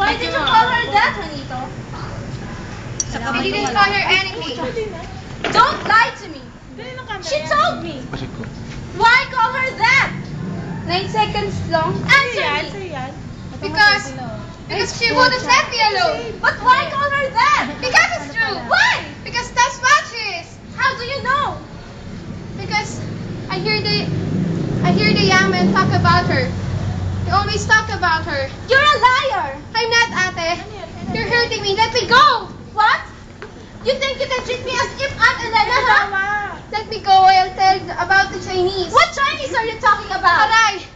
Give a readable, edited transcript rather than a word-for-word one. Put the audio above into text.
Why did you call her that, Juanito? I didn't call her anything. Don't lie to me. She told me. Why call her that? 9 seconds long. Answer me. Because she wouldn't let me alone. But why call her that? Because it's true. Why? Because that's what she is. How do you know? Because I hear the young men talk about her. They always talk about her. You're a liar. I'm not, ate. You're hurting me. Let me go. What? You think you can treat me as if I'm Elena, huh? Let me go. I'll tell about the Chinese. What Chinese are you talking about? Aray.